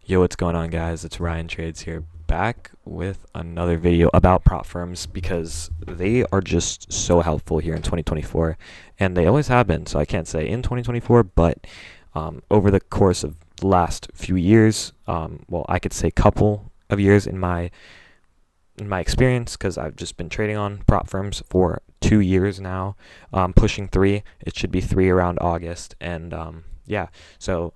Yo, what's going on, guys? It's Ryan Trades here, back with another video about prop firms because they are just so helpful here in 2024, and they always have been. So I can't say in 2024, but over the course of the last few years, well, I could say couple of years in my experience, because I've just been trading on prop firms for 2 years now, pushing three. It should be three around August, and yeah, so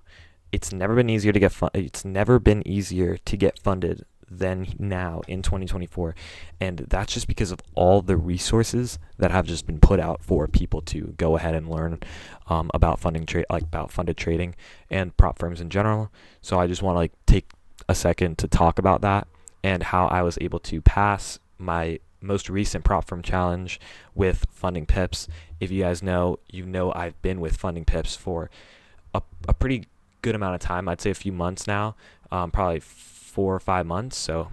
it's never been easier to get it's never been easier to get funded than now in 2024, and that's just because of all the resources that have just been put out for people to go ahead and learn about about funded trading and prop firms in general. So I just want to take a second to talk about that and how I was able to pass my most recent prop firm challenge with Funding Pips. If you guys know, I've been with Funding Pips for a pretty good amount of time. I'd say a few months now, probably 4 or 5 months. So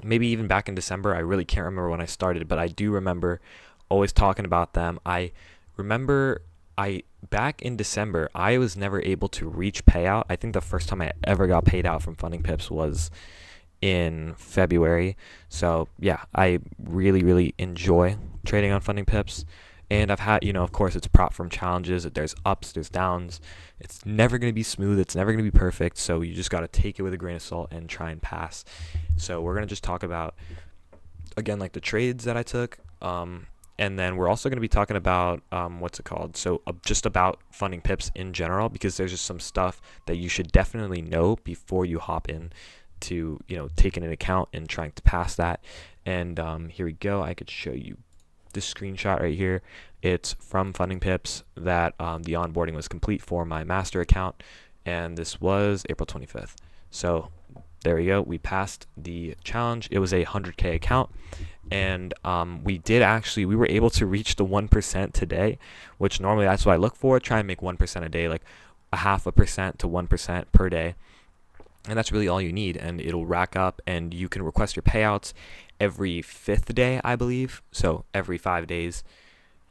maybe even back in December. I really can't remember when I started, but I do remember always talking about them. I remember back in December, I was never able to reach payout. I think the first time I ever got paid out from Funding Pips was in February. So yeah, I really, really enjoy trading on Funding Pips. And I've had, of course, it's prop firm challenges. There's ups, there's downs. It's never going to be smooth. It's never going to be perfect. So you just got to take it with a grain of salt and try and pass. So we're going to just talk about, again, the trades that I took. And then we're also going to be talking about, So just about Funding Pips in general, because there's just some stuff that you should definitely know before you hop in to, taking into account and trying to pass that. And here we go. I could show you this screenshot right here. It's from Funding Pips that the onboarding was complete for my master account, and this was April 25th. So there we go. We passed the challenge. It was a 100K account, and we were able to reach the 1% today, which normally that's what I look for. Try and make 1% a day, like a 0.5% to 1% per day. And that's really all you need, and it'll rack up, and you can request your payouts every fifth day, I believe. So every 5 days,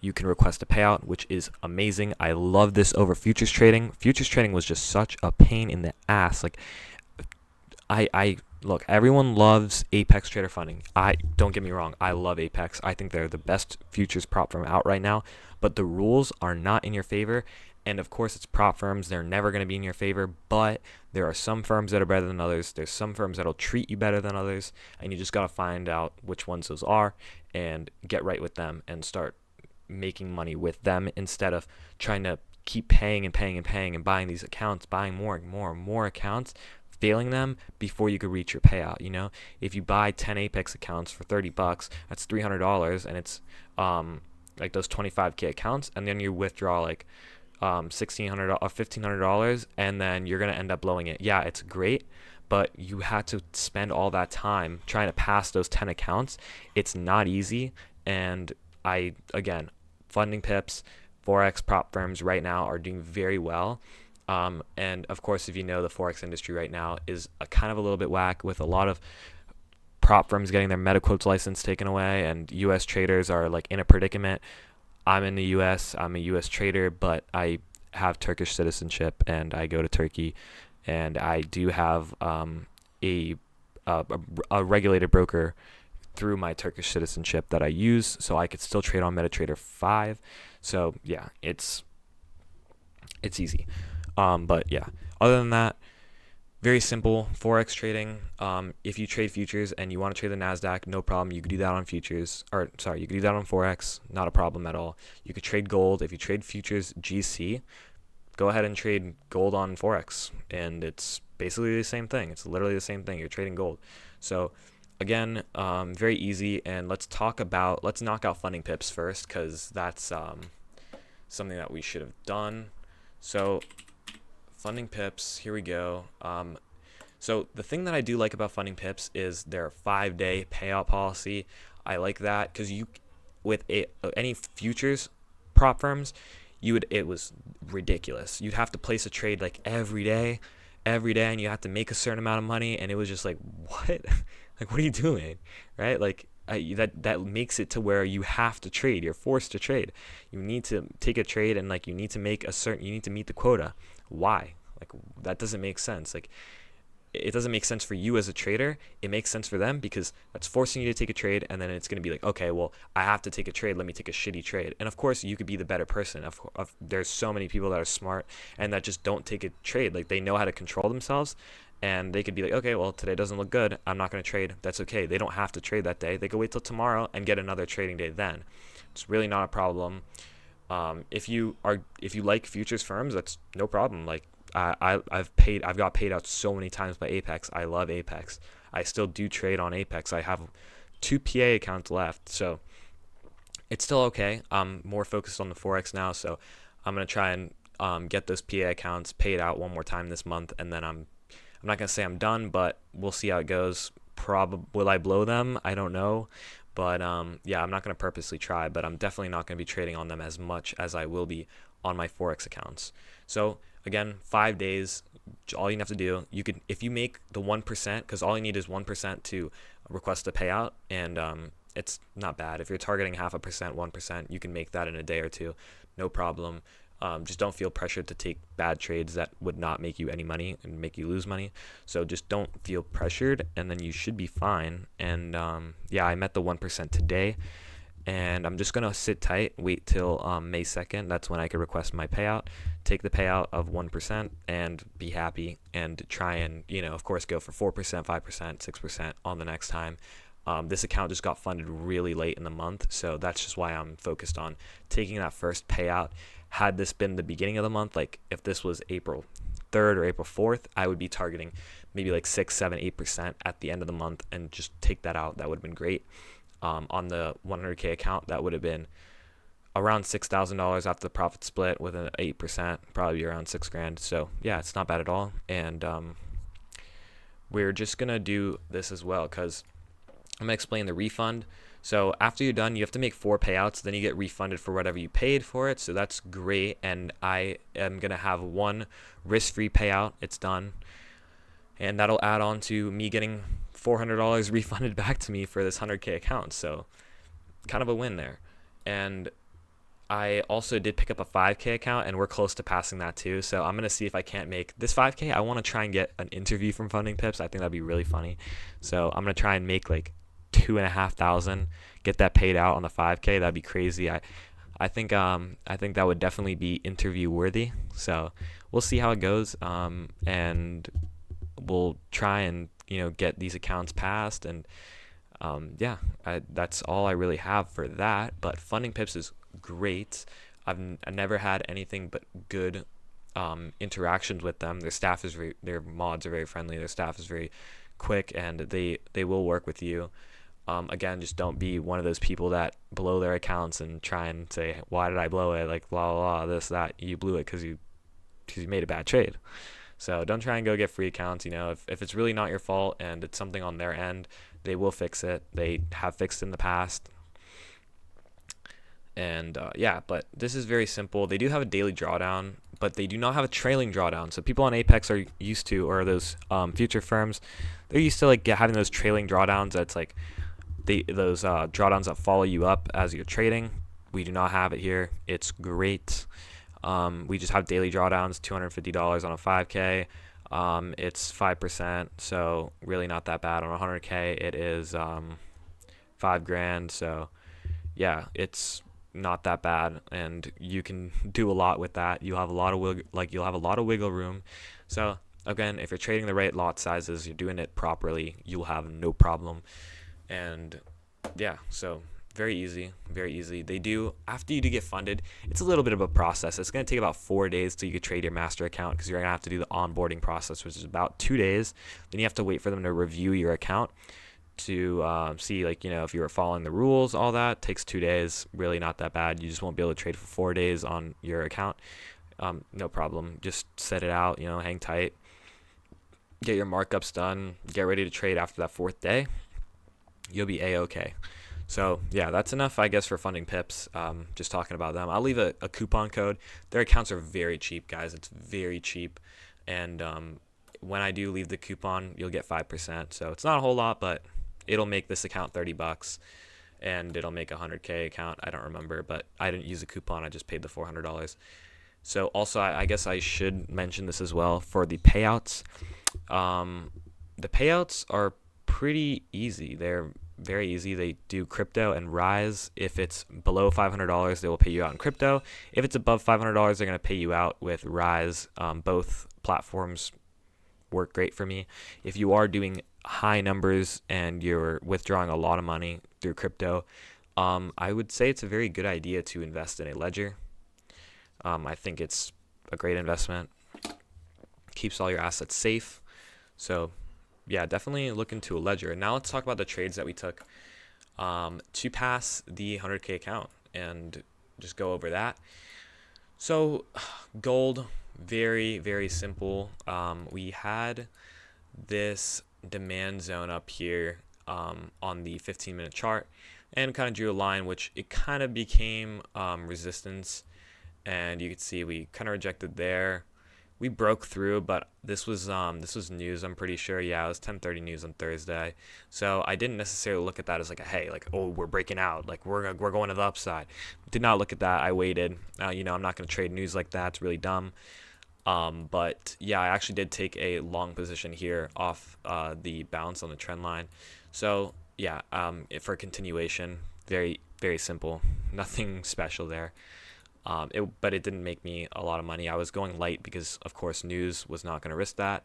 you can request a payout, which is amazing. I love this over futures trading. Futures trading was just such a pain in the ass. I look, everyone loves Apex Trader Funding. Don't get me wrong, I love Apex. I think they're the best futures prop firm out right now, but the rules are not in your favor. And of course, it's prop firms. They're never going to be in your favor, but there are some firms that are better than others. There's some firms that'll treat you better than others, and you just got to find out which ones those are and get right with them and start making money with them instead of trying to keep paying and paying and paying and buying these accounts, buying more and more and more accounts, failing them before you could reach your payout. If you buy 10 Apex accounts for $30, that's $300, and it's those 25K accounts, and then you withdraw $1,600 or $1,500, and then you're gonna end up blowing it. Yeah, it's great, but you had to spend all that time trying to pass those 10 accounts. It's not easy, and Funding Pips, Forex prop firms right now are doing very well. And of course, if you know, the Forex industry right now is kind of a little bit whack, with a lot of prop firms getting their MetaQuotes license taken away, and U.S. traders are in a predicament. I'm in the U.S. I'm a U.S. trader, but I have Turkish citizenship, and I go to Turkey, and I do have a regulated broker through my Turkish citizenship that I use, so I could still trade on MetaTrader 5. So yeah, it's easy. But yeah, other than that, very simple Forex trading. If you trade futures and you want to trade the NASDAQ, no problem. You could do that on futures, you could do that on Forex. Not a problem at all. You could trade gold. If you trade futures GC, go ahead and trade gold on Forex. And it's basically the same thing. It's literally the same thing. You're trading gold. So again, very easy. And let's knock out Funding Pips first, because that's something that we should have done. So Funding Pips, here we go. So the thing that I do like about Funding Pips is their 5-day payout policy. I like that because with any futures prop firms, it was ridiculous. You'd have to place a trade every day, and you have to make a certain amount of money, and it was just what? What are you doing, right? That makes it to where you have to trade. You're forced to trade. You need to take a trade, and you need to meet the quota. Why? That doesn't make sense. it doesn't make sense for you as a trader. It makes sense for them because that's forcing you to take a trade, and then it's going to be like, okay, well, I have to take a trade. Let me take a shitty trade. And of course, you could be the better person. There's so many people that are smart and that just don't take a trade. Like, they know how to control themselves, and they could be like, okay, well, today doesn't look good. I'm not going to trade. That's okay. They don't have to trade that day. They could wait till tomorrow and get another trading day then. It's really not a problem. If you like futures firms, that's no problem. Like, I've got paid out so many times by Apex. I love Apex. I still do trade on Apex. I have 2 PA accounts left, so it's still okay. I'm more focused on the Forex now, so I'm gonna try and get those PA accounts paid out one more time this month, and then I'm not gonna say I'm done, but we'll see how it goes. Will I blow them? I don't know. But yeah, I'm not going to purposely try, but I'm definitely not going to be trading on them as much as I will be on my Forex accounts. So again, 5 days, all you have to do, if you make the 1%, because all you need is 1% to request a payout, and it's not bad. If you're targeting 0.5%, 1%, you can make that in a day or two, no problem. Just don't feel pressured to take bad trades that would not make you any money and make you lose money. So just don't feel pressured, and then you should be fine. And yeah, I met the 1% today, and I'm just gonna sit tight, wait till May 2nd. That's when I could request my payout, take the payout of 1%, and be happy, and try and, of course, go for 4%, 5%, 6% on the next time. This account just got funded really late in the month, so that's just why I'm focused on taking that first payout. Had this been the beginning of the month, like if this was April 3rd or April 4th, I would be targeting maybe like 6, 7, 8% at the end of the month and just take that out. That would have been great. On the 100K account, that would have been around $6,000 after the profit split with an 8%, probably around $6,000. So yeah, it's not bad at all. And we're just gonna do this as well because I'm gonna explain the refund. So after you're done, you have to make 4 payouts, then you get refunded for whatever you paid for it. So that's great. And I am going to have 1 risk-free payout. It's done. And that'll add on to me getting $400 refunded back to me for this 100K account. So kind of a win there. And I also did pick up a 5K account, and we're close to passing that too. So I'm going to see if I can't make this 5K. I want to try and get an interview from Funding Pips. I think that'd be really funny. So I'm going to try and make like 2,500, get that paid out on the 5K. That'd be crazy. I think that would definitely be interview worthy. So we'll see how it goes, and we'll try and get these accounts passed. And yeah, that's all I really have for that. But Funding Pips is great. I've never had anything but good interactions with them. Their mods are very friendly. Their staff is very quick, and they will work with you. Again, just don't be one of those people that blow their accounts and try and say, why did I blow it? Like, blah, blah, blah, this, that. You blew it because you made a bad trade. So don't try and go get free accounts. If it's really not your fault and it's something on their end, they will fix it. They have fixed in the past. And yeah, but this is very simple. They do have a daily drawdown, but they do not have a trailing drawdown. So people on Apex are used to, or those future firms, they're used to like having those trailing drawdowns. That's like those drawdowns that follow you up as you're trading. We do not have it here. It's great. We just have daily drawdowns, $250 on a 5K. It's 5%, so really not that bad. On a 100K, it is $5,000. So yeah, it's not that bad, and you can do a lot with that. You'll have a lot of wiggle room. So again, if you're trading the right lot sizes, you're doing it properly, you'll have no problem. And yeah, so very easy. They do, after you do get funded, it's a little bit of a process. It's going to take about 4 days till you can trade your master account, because you're going to have to do the onboarding process, which is about 2 days. Then you have to wait for them to review your account to see, like, if you were following the rules. All that takes 2 days. Really not that bad. You just won't be able to trade for 4 days on your account. No problem. Just set it out, hang tight, get your markups done, get ready to trade after that 4th day. You'll be a-okay. So yeah, that's enough, I guess, for Funding Pips. Just talking about them. I'll leave a coupon code. Their accounts are very cheap, guys. It's very cheap. And when I do leave the coupon, you'll get 5%. So it's not a whole lot, but it'll make this account $30, and it'll make a 100K account. I don't remember, but I didn't use a coupon. I just paid the $400. So also, I guess I should mention this as well for the payouts. Um, the payouts are pretty easy. They're very easy. They do crypto and Rise. If it's below $500, they will pay you out in crypto. If it's above $500, they're going to pay you out with Rise. Both platforms work great for me. If you are doing high numbers and you're withdrawing a lot of money through crypto, I would say it's a very good idea to invest in a ledger. I think it's a great investment. Keeps all your assets safe. So yeah, definitely look into a ledger. Now let's talk about the trades that we took to pass the 100K account and just go over that. So gold, very, very simple. We had this demand zone up here on the 15-minute chart and kind of drew a line, which it kind of became resistance. And you can see we kind of rejected there. We broke through, but this was news, I'm pretty sure. Yeah, it was 10:30 news on Thursday. So I didn't necessarily look at that as like a hey, like, oh, we're breaking out, like we're going to the upside. Did not look at that. I waited. I'm not going to trade news like that. It's really dumb. But yeah, I actually did take a long position here off the bounce on the trend line. So yeah, for continuation, very, very simple. Nothing special there. But it didn't make me a lot of money. I was going light because, of course, news was not going to risk that.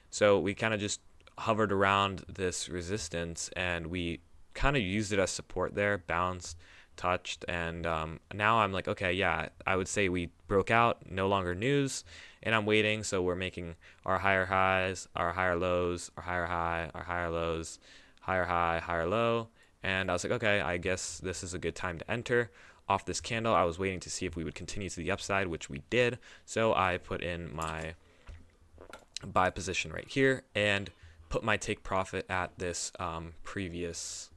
So we kind of just hovered around this resistance, and we kind of used it as support there, bounced, touched, and now I'm like, okay, yeah, I would say we broke out, no longer news, and I'm waiting. So we're making our higher highs, our higher lows, our higher high, our higher lows, higher high, higher low, and I was like, okay, I guess this is a good time to enter. Off this candle, I was waiting to see if we would continue to the upside, which we did. So I put in my buy position right here and put my take profit at this previous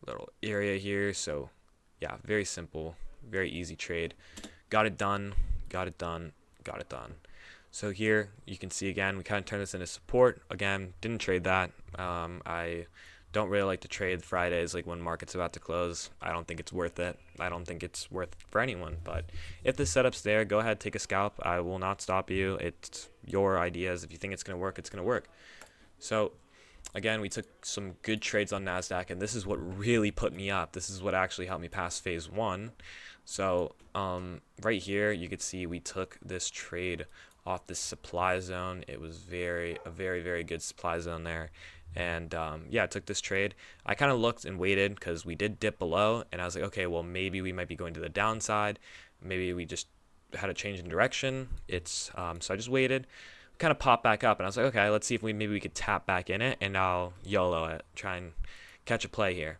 little area here. So yeah, very simple, very easy trade. Got it done, got it done, got it done. So here you can see again, we kind of turned this into support. Again, didn't trade that. I don't really like to trade Fridays, like when market's about to close. I don't think it's worth it. I don't think it's worth for anyone. But if the setup's there, go ahead, take a scalp. I will not stop you. It's your ideas. If you think it's going to work, it's going to work. So again, we took some good trades on NASDAQ, and this is what really put me up. This is what actually helped me pass phase one. So right here, you could see we took this trade off this supply zone. It was a very, very good supply zone there. And yeah, I took this trade. I kind of looked and waited because we did dip below, and I was like, okay, well, maybe we might be going to the downside. Maybe we just had a change in direction. So I just waited, kind of popped back up, and I was like, okay, let's see if maybe we could tap back in it, and I'll YOLO it, try and catch a play here.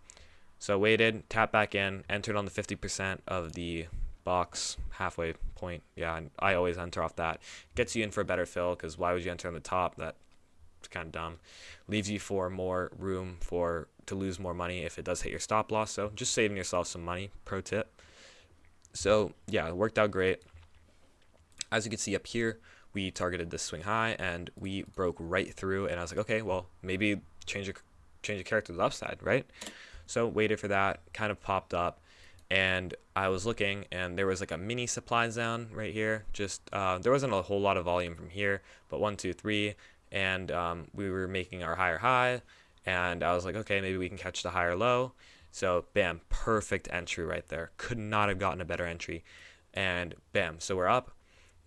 So waited, tap back in, entered on the 50% of the box halfway point. Yeah, and I always enter off that. Gets you in for a better fill, because why would you enter on the top? That's kind of dumb. Leaves you for more room to lose more money if it does hit your stop loss. So just saving yourself some money, pro tip. So yeah, it worked out great. As you can see up here, we targeted this swing high and we broke right through, and I was like, okay, well, maybe change your character to the upside, right? So waited for that, kind of popped up, and I was looking, and there was like a mini supply zone right here. Just there wasn't a whole lot of volume from here, but 1, 2, 3, and we were making our higher high, and I was like, okay, maybe we can catch the higher low. So bam, perfect entry right there. Could not have gotten a better entry. And bam, so we're up,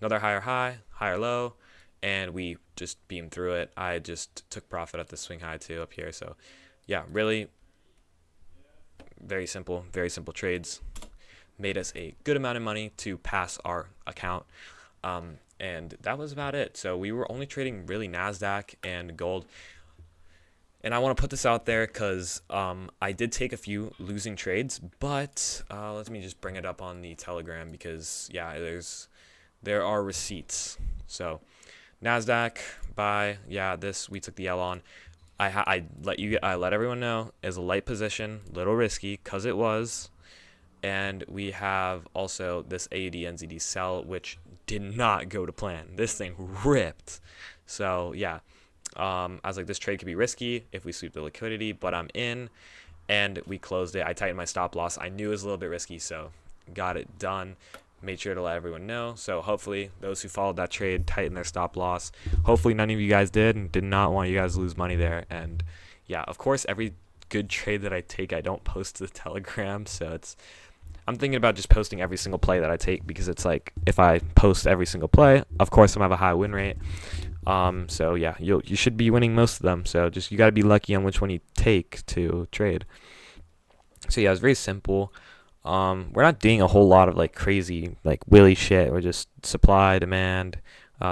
another higher high, higher low, and we just beamed through it. I just took profit at the swing high too up here. So yeah, really very simple trades. Made us a good amount of money to pass our account. And that was about it. So we were only trading really NASDAQ and gold. And I want to put this out there because I did take a few losing trades, but let me just bring it up on the Telegram because yeah, there are receipts. So NASDAQ buy, yeah, this we took the L on. I let everyone know as a light position, little risky because it was. And we have also this AUD NZD sell, which did not go to plan. This thing ripped. So yeah, I was like, this trade could be risky if we sweep the liquidity, but I'm in, and we closed it. I tightened my stop loss. I knew it was a little bit risky, so got it done. made sure to let everyone know. So hopefully those who followed that trade tightened their stop loss. Hopefully none of you guys did and did not want you guys to lose money there. And yeah, of course, every good trade that I take, I don't post to the Telegram. So I'm thinking about just posting every single play that I take, because it's like, if I post every single play, of course I'm gonna have a high win rate. So yeah, you should be winning most of them. So just, you got to be lucky on which one you take to trade. So yeah, it's very simple. We're not doing a whole lot of like crazy like willy shit. We're just supply, demand,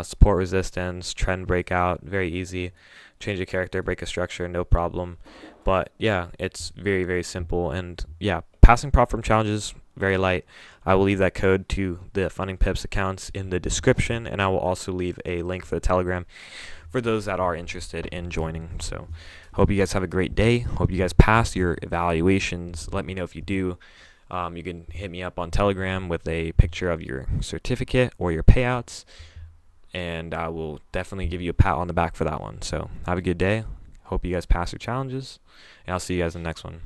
support, resistance, trend breakout. Very easy. Change a character, break a structure, no problem. But yeah, it's very, very simple. And yeah, passing prop firm challenges, very light. I will leave that code to the Funding Pips accounts in the description, and I will also leave a link for the Telegram for those that are interested in joining. So hope you guys have a great day. Hope you guys pass your evaluations. Let me know if you do. You can hit me up on Telegram with a picture of your certificate or your payouts, and I will definitely give you a pat on the back for that one. So have a good day. Hope you guys pass your challenges, and I'll see you guys in the next one.